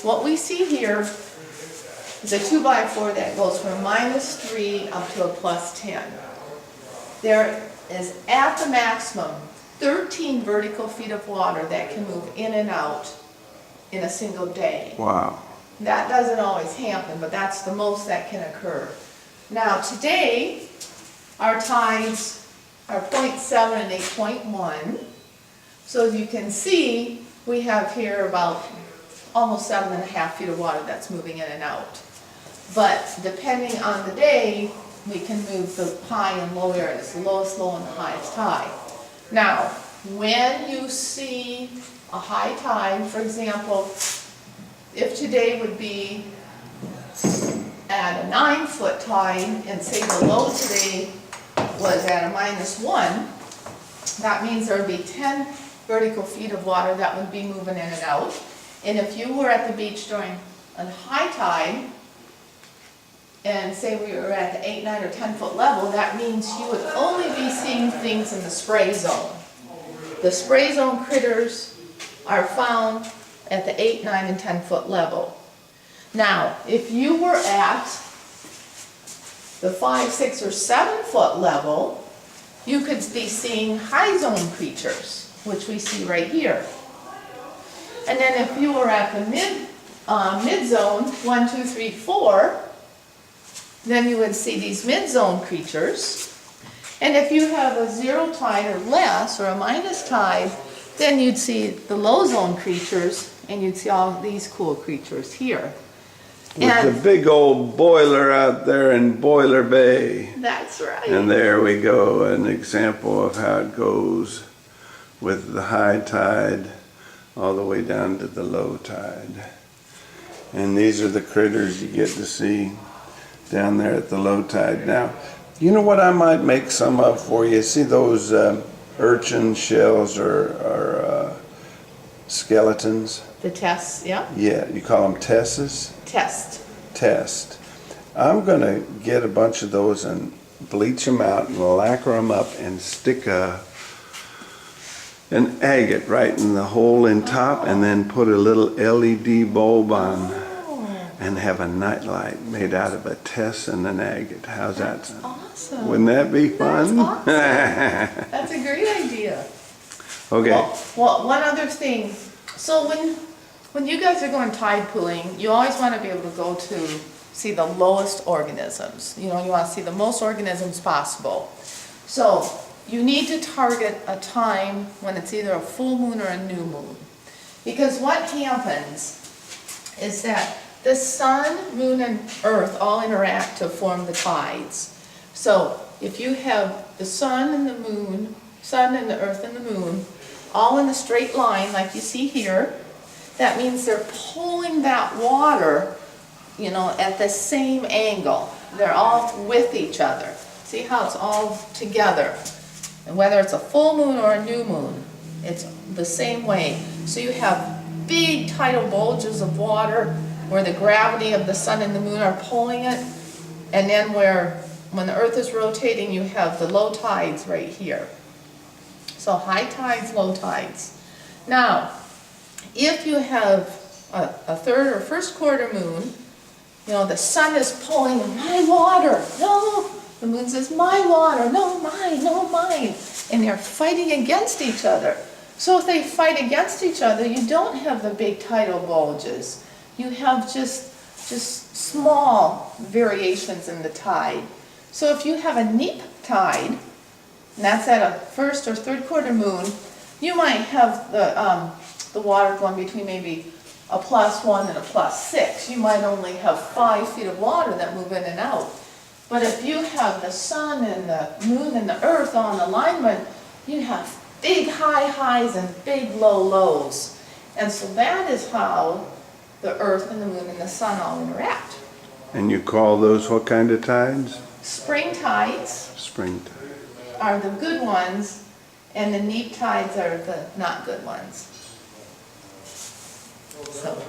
what we see here is a 2x4 that goes from -3 up to a +10. There is at the maximum 13 vertical feet of water that can move in and out in a single day. Wow. That doesn't always happen, but that's the most that can occur. Now today, our tides are 0.7 and 8.1. So as you can see, we have here about almost 7.5 feet of water that's moving in and out. But depending on the day, we can move the high and low areas, the lowest low and the highest high. Now, when you see a high tide, for example, if today would be at a 9-foot tide and say the low today was at a -1, that means there would be 10 vertical feet of water that would be moving in and out. And if you were at the beach during a high tide, and say we were at the 8, 9, or 10-foot level, that means you would only be seeing things in the spray zone. The spray zone critters are found at the 8, 9, and 10-foot level. Now, if you were at the 5, 6, or 7-foot level, you could be seeing high zone creatures, which we see right here. And then if you were at the mid zone, 1, 2, 3, 4, then you would see these mid-zone creatures. And if you have a 0 tide or less, or a minus tide, then you'd see the low zone creatures, and you'd see all these cool creatures here. With the big old boiler out there in Boiler Bay. That's right. And there we go, an example of how it goes with the high tide all the way down to the low tide. And these are the critters you get to see down there at the low tide. Now, you know what I might make some of for you? See those urchin shells or skeletons? The tests, yeah? Yeah, you call them tesses? Test. I'm going to get a bunch of those and bleach them out and lacquer them up and stick an agate right in the hole in top, and then put a little LED bulb on and have a nightlight made out of a tess and an agate. How's that sound? Awesome. Wouldn't that be fun? That's awesome. That's a great idea. Okay. Well, one other thing. So when you guys are going tide pooling, you always want to be able to go to see the lowest organisms. You know, you want to see the most organisms possible. So you need to target a time when it's either a full moon or a new moon. Because what happens is that the sun, moon, and earth all interact to form the tides. So if you have the sun and the moon, sun and the earth and the moon, all in a straight line like you see here, that means they're pulling that water, you know, at the same angle. They're all with each other. See how it's all together? And whether it's a full moon or a new moon, it's the same way. So you have big tidal bulges of water where the gravity of the sun and the moon are pulling it, and then when the earth is rotating, you have the low tides right here. So high tides, low tides. Now, if you have a third or first quarter moon, you know, the sun is pulling my water, no, the moon says my water, no mine, and they're fighting against each other. So if they fight against each other, you don't have the big tidal bulges. You have just small variations in the tide. So if you have a neap tide, and that's at a first or third quarter moon, you might have the water going between maybe a +1 and a +6. You might only have 5 feet of water that move in and out. But if you have the sun and the moon and the earth all in alignment, you have big high highs and big low lows. And so that is how the earth and the moon and the sun all interact. And you call those what kind of tides? Spring tides Spring tide. are the good ones, and the neap tides are the not good ones. So